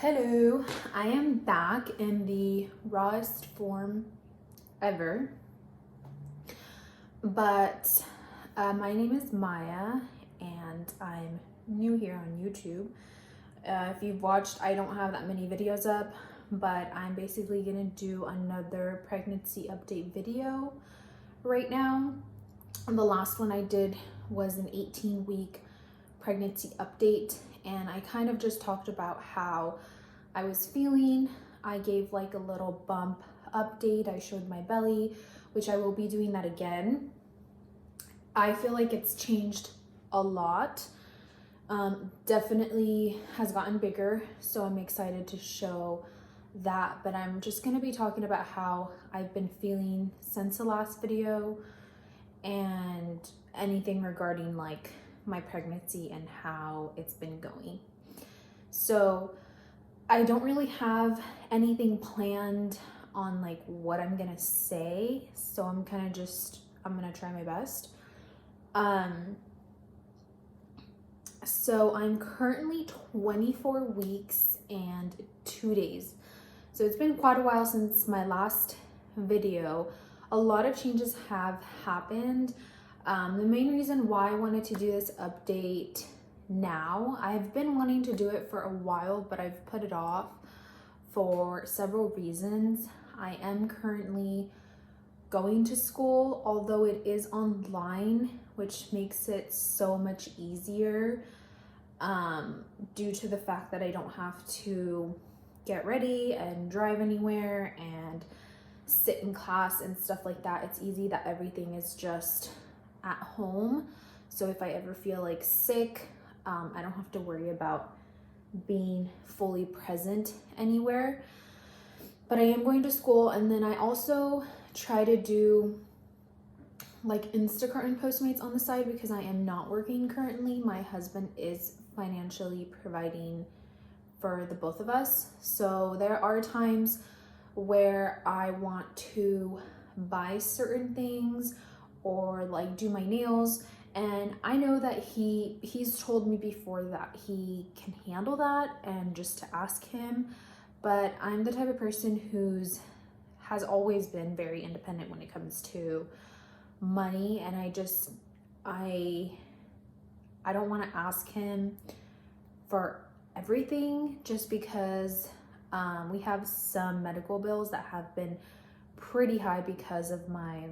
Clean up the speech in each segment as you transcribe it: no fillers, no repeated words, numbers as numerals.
Hello, I am back in the rawest form ever. But my name is Maya and I'm new here on YouTube. If you've watched, I don't have that many videos up, but I'm basically gonna do another pregnancy update video right now. And the last one I did was an 18-week pregnancy update, and I kind of just talked about how I was feeling. I gave like a little bump update. I showed my belly, which I will be doing that again. I feel like it's changed a lot. Definitely has gotten bigger, so I'm excited to show that, but I'm just going to be talking about how I've been feeling since the last video and anything regarding like my pregnancy and how it's been going. So I don't really have anything planned on like what I'm gonna say, so I'm gonna try my best. So I'm currently 24 weeks and 2 days. So it's been quite a while since my last video. A lot of changes have happened. The main reason why I wanted to do this update now, I've been wanting to do it for a while, but I've put it off for several reasons. I am currently going to school, although it is online, which makes it so much easier due to the fact that I don't have to get ready and drive anywhere and sit in class and stuff like that. It's easy that everything is just at home. So if I ever feel like sick, I don't have to worry about being fully present anywhere. But I am going to school, and then I also try to do like Instacart and Postmates on the side because I am not working currently. My husband is financially providing for the both of us. So there are times where I want to buy certain things or like do my nails, and I know that he's told me before that he can handle that and just to ask him. But I'm the type of person has always been very independent when it comes to money, and I don't want to ask him for everything just because we have some medical bills that have been pretty high because of my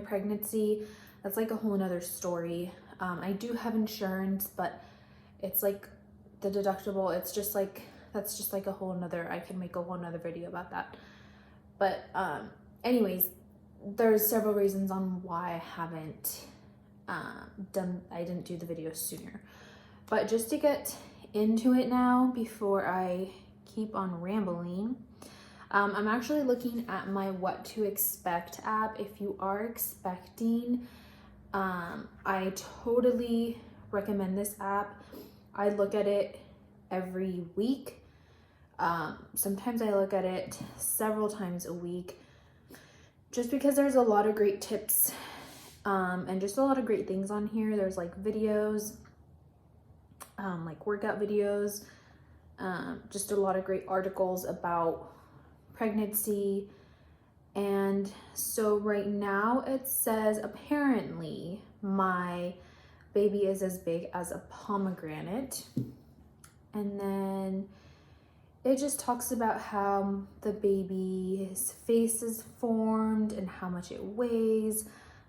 pregnancy. That's like a whole nother story. I do have insurance, but it's like the deductible, that's just like a whole nother, I can make a whole nother video about that. But anyways, there's several reasons on why I haven't I didn't do the video sooner. But just to get into it now before I keep on rambling, I'm actually looking at my What to Expect app. If you are expecting, I totally recommend this app. I look at it every week. Sometimes I look at it several times a week just because there's a lot of great tips and just a lot of great things on here. There's like videos, like workout videos, just a lot of great articles about pregnancy. And so right now it says apparently my baby is as big as a pomegranate. And then it just talks about how the baby's face is formed and how much it weighs,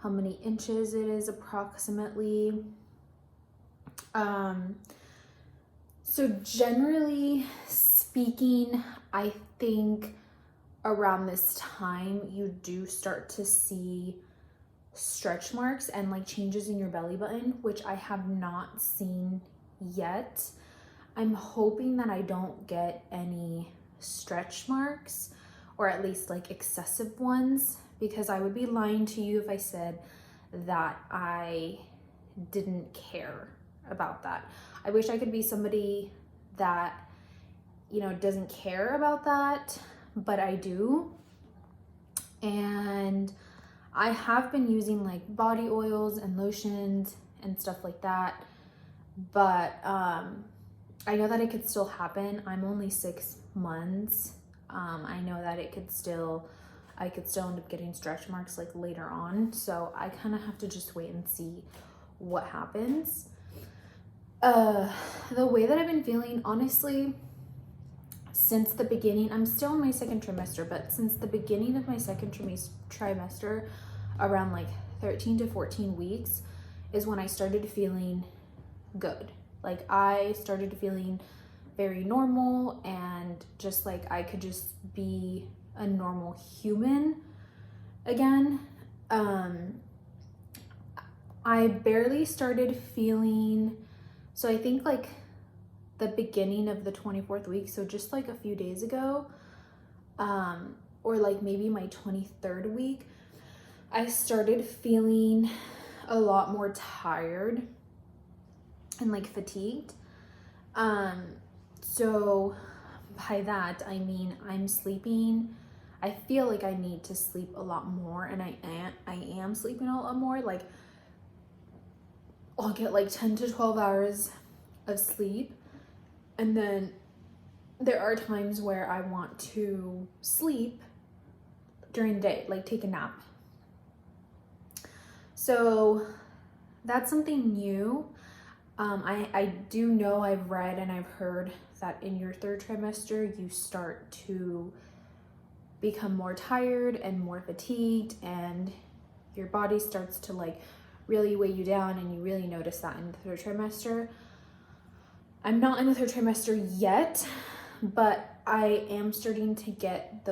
how many inches it is approximately. So generally speaking, I think around this time you do start to see stretch marks and like changes in your belly button, which I have not seen yet. I'm hoping that I don't get any stretch marks, or at least like excessive ones, because I would be lying to you if I said that I didn't care about that. I wish I could be somebody that, you know, doesn't care about that, but I do. And I have been using like body oils and lotions and stuff like that, but I know that it could still happen. I'm only 6 months. I know that I could still end up getting stretch marks like later on. So I kind of have to just wait and see what happens. The way that I've been feeling, honestly, since the beginning, I'm still in my second trimester, but since the beginning of my second trimester, around like 13 to 14 weeks is when I started feeling good. Like I started feeling very normal and just like I could just be a normal human again. I barely started feeling, so I think like the beginning of the 24th week, so just like a few days ago, or like maybe my 23rd week, I started feeling a lot more tired and like fatigued. So by that I mean I'm sleeping. I feel like I need to sleep a lot more, and I am sleeping a lot more. Like I'll get like 10 to 12 hours of sleep, and then there are times where I want to sleep during the day, like take a nap. So that's something new. I do know, I've read and I've heard that in your third trimester, you start to become more tired and more fatigued, and your body starts to like really weigh you down, and you really notice that in the third trimester. I'm not in the third trimester yet, but I am starting to get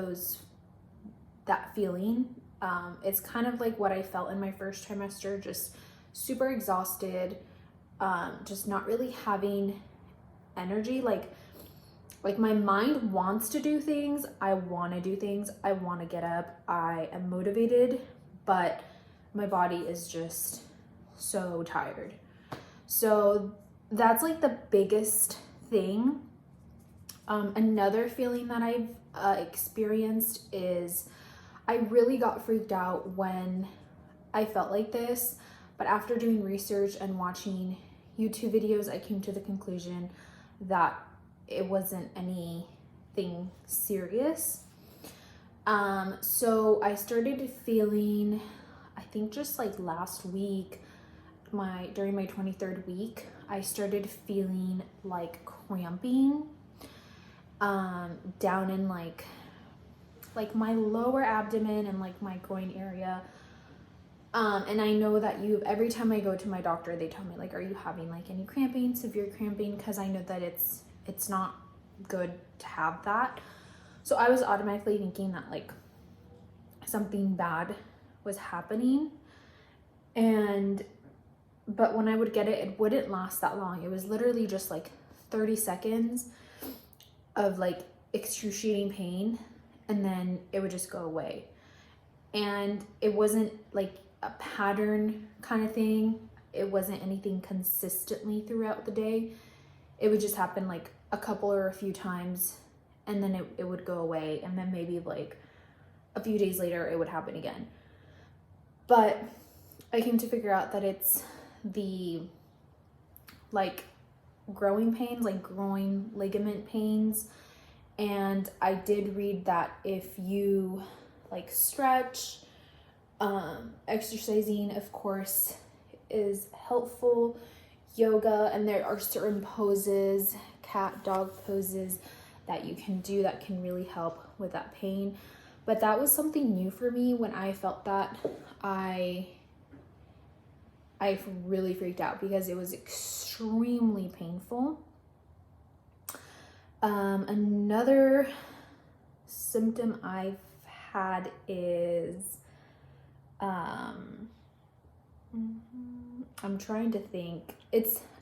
that feeling. It's kind of like what I felt in my first trimester, just super exhausted, just not really having energy. Like my mind wants to do things. I want to do things. I want to get up. I am motivated, but my body is just so tired. So that's like the biggest thing. Another feeling that I've experienced is I really got freaked out when I felt like this, but after doing research and watching YouTube videos, I came to the conclusion that it wasn't anything serious. So I started feeling, I think just like last week, during my 23rd week, I started feeling like cramping down in like my lower abdomen and like my groin area. And I know that every time I go to my doctor, they tell me like, are you having like any cramping, severe cramping? Because I know that it's not good to have that. So I was automatically thinking that like something bad was happening. But when I would get it, it wouldn't last that long. It was literally just like 30 seconds of like excruciating pain, and then it would just go away. And it wasn't like a pattern kind of thing. It wasn't anything consistently throughout the day. It would just happen like a couple or a few times, and then it would go away, and then maybe like a few days later it would happen again. But I came to figure out that it's the like growing pains, like groin ligament pains. And I did read that if you like stretch, exercising of course is helpful, yoga, and there are certain poses, cat, dog poses that you can do that can really help with that pain. But that was something new for me. When I felt that, I really freaked out because it was extremely painful. Another symptom I've had is, I'm trying to think.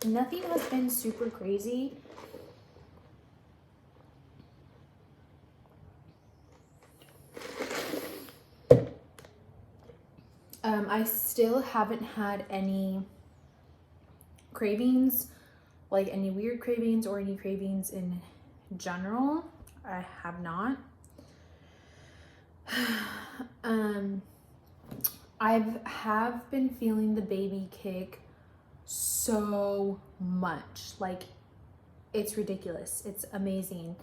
Nothing has been super crazy. I still haven't had any cravings, like any weird cravings or any cravings in general. I have not. I have been feeling the baby kick so much. Like it's ridiculous. It's amazing.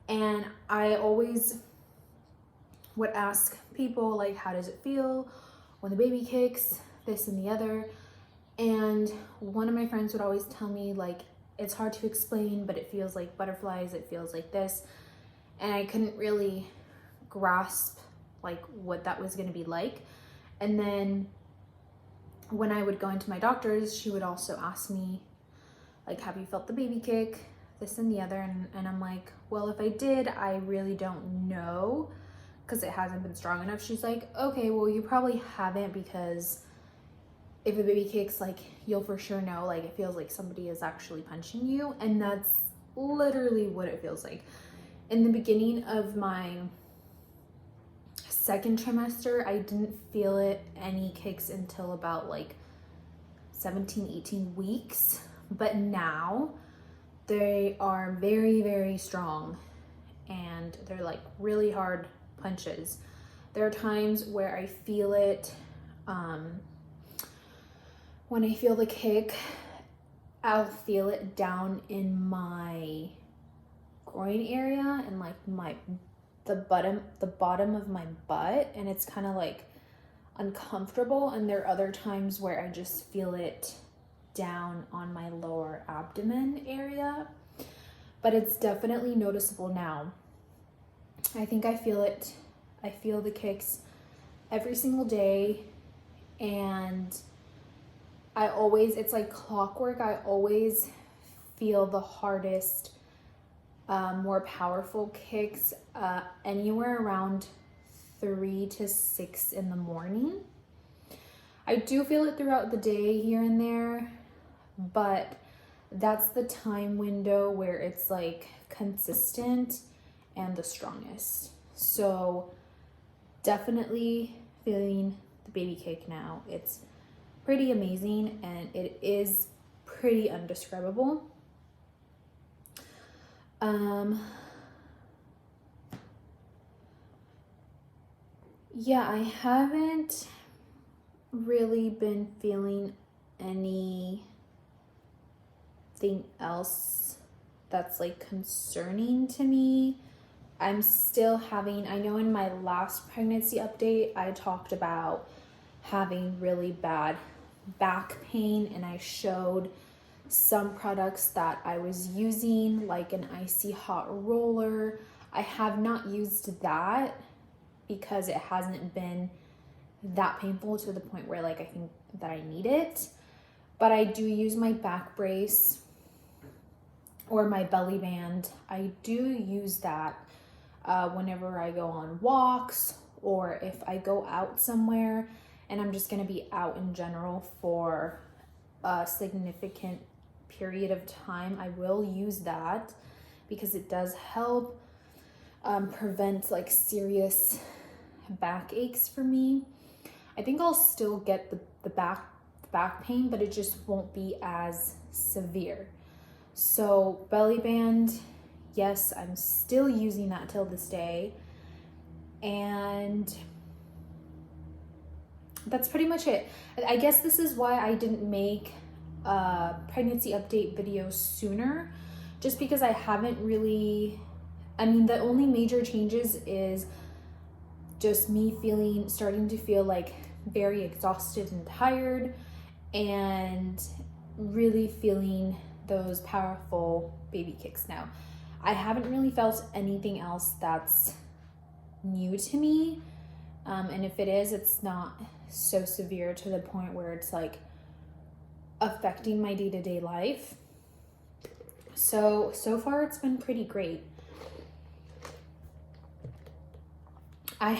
And I always would ask people, like, how does it feel when the baby kicks, this and the other. And one of my friends would always tell me, like, it's hard to explain, but it feels like butterflies, it feels like this. And I couldn't really grasp like what that was going to be like. And then when I would go into my doctor's, she would also ask me, like, have you felt the baby kick, this and the other. And I'm like, well, if I did, I really don't know, because it hasn't been strong enough. She's like, okay, well, you probably haven't, because if a baby kicks, like, you'll for sure know, like, it feels like somebody is actually punching you. And that's literally what it feels like. In the beginning of my second trimester, I didn't feel any kicks until about like 17, 18 weeks. But now they are very, very strong, and they're like really hard punches. There are times where I feel it, when I feel the kick, I'll feel it down in my groin area and like the bottom of my butt, and it's kind of like uncomfortable. And there are other times where I just feel it down on my lower abdomen area, but it's definitely noticeable now. I think I feel the kicks every single day, and it's like clockwork. I always feel the hardest, more powerful kicks anywhere around 3 to 6 in the morning. I do feel it throughout the day here and there, but that's the time window where it's like consistent and the strongest. So definitely feeling the baby kick now. It's pretty amazing, and it is pretty undescribable. Yeah, I haven't really been feeling anything else that's like concerning to me. I'm still having, I know in my last pregnancy update, I talked about having really bad back pain, and I showed some products that I was using, like an icy hot roller. I have not used that because it hasn't been that painful to the point where like I think that I need it. But I do use my back brace or my belly band. I do use that whenever I go on walks, or if I go out somewhere and I'm just gonna be out in general for a significant period of time. I will use that because it does help prevent like serious back aches for me. I think I'll still get the back pain, but it just won't be as severe. So belly band, yes, I'm still using that till this day. And that's pretty much it. I guess this is why I didn't make a pregnancy update video sooner, just because I haven't really, the only major changes is just me starting to feel like very exhausted and tired, and really feeling those powerful baby kicks now. I haven't really felt anything else that's new to me. And if it is, it's not so severe to the point where it's like affecting my day-to-day life. So far it's been pretty great. I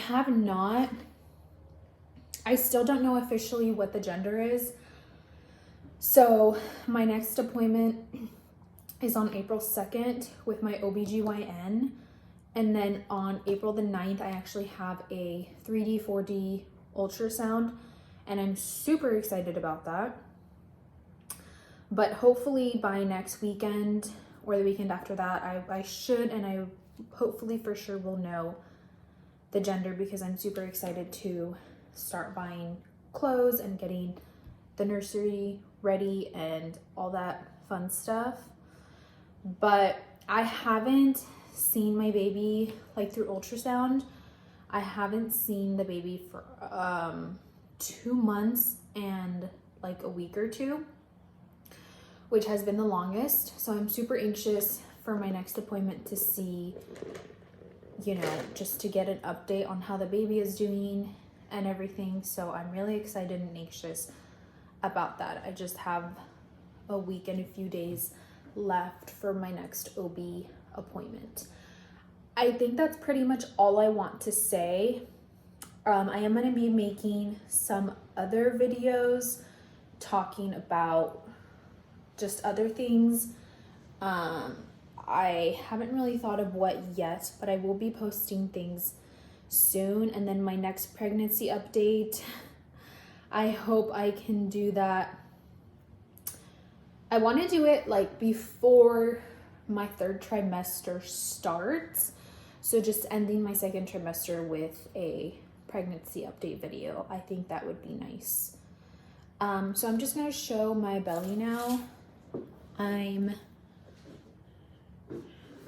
still don't know officially what the gender is. So my next appointment is on April 2nd with my OBGYN. And then on April the 9th, I actually have a 3D, 4D ultrasound, and I'm super excited about that. But hopefully by next weekend or the weekend after that, I should, and I hopefully for sure will know the gender, because I'm super excited to start buying clothes and getting the nursery ready and all that fun stuff. but I haven't seen my baby like through ultrasound. I haven't seen the baby for 2 months and like a week or two, which has been the longest. So I'm super anxious for my next appointment to see, you know, just to get an update on how the baby is doing and everything. So I'm really excited and anxious about that. I just have a week and a few days left for my next OB appointment. I think that's pretty much all I want to say. I am going to be making some other videos talking about just other things. I haven't really thought of what yet, but I will be posting things soon. And then my next pregnancy update, I hope I can do that. I want to do it like before my 3rd trimester starts. So just ending my 2nd trimester with a pregnancy update video. I think that would be nice. So I'm just going to show my belly now. I'm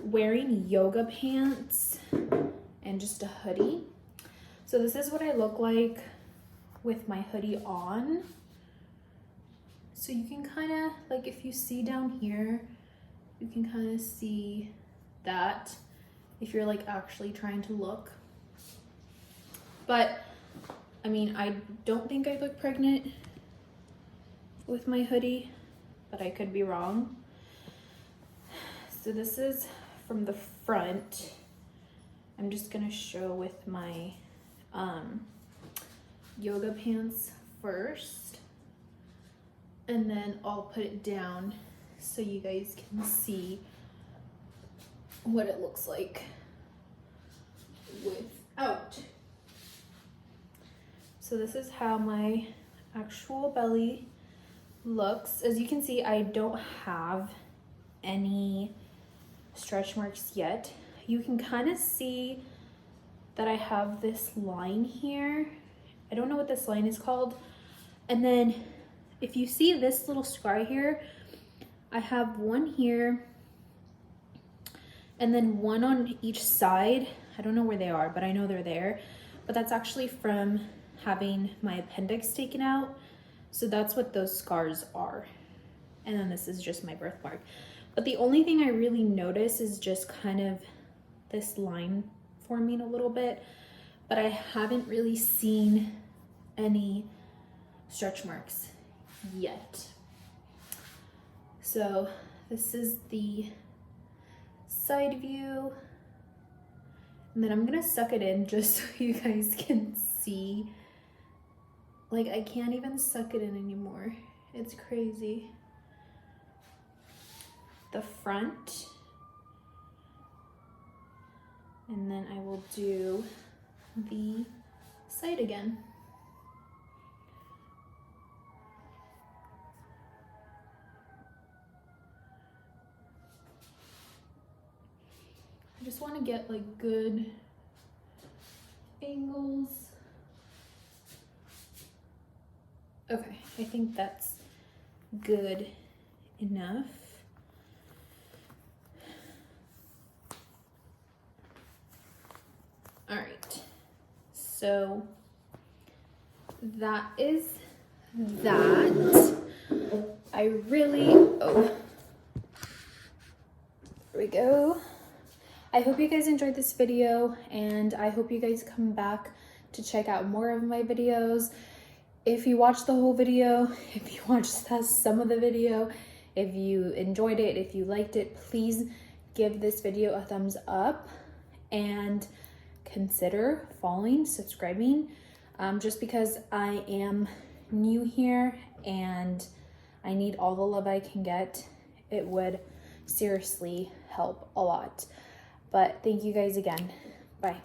wearing yoga pants and just a hoodie. So this is what I look like with my hoodie on. So you can kind of, like, if you see down here, you can kind of see that if you're like actually trying to look. But I mean, I don't think I look pregnant with my hoodie, but I could be wrong. So this is from the front. I'm just gonna show with my yoga pants first, and then I'll put it down so you guys can see what it looks like without. So this is how my actual belly looks. As you can see, I don't have any stretch marks yet. You can kind of see that I have this line here. I don't know what this line is called. And then if you see this little scar here, I have one here and then one on each side. I don't know where they are, but I know they're there. But that's actually from having my appendix taken out. So that's what those scars are. And then this is just my birthmark. But the only thing I really notice is just kind of this line forming a little bit. But I haven't really seen any stretch marks yet. So this is the side view. And then I'm gonna suck it in just so you guys can see. Like, I can't even suck it in anymore. It's crazy. The front. And then I will do the side again. I just want to get like good angles. Okay, I think that's good enough. All right, so that is that. I really, there we go. I hope you guys enjoyed this video, and I hope you guys come back to check out more of my videos. If you watched the whole video, if you watched some of the video, if you enjoyed it, if you liked it, please give this video a thumbs up and consider following, subscribing, just because I am new here and I need all the love I can get. It would seriously help a lot. But thank you guys again. Bye.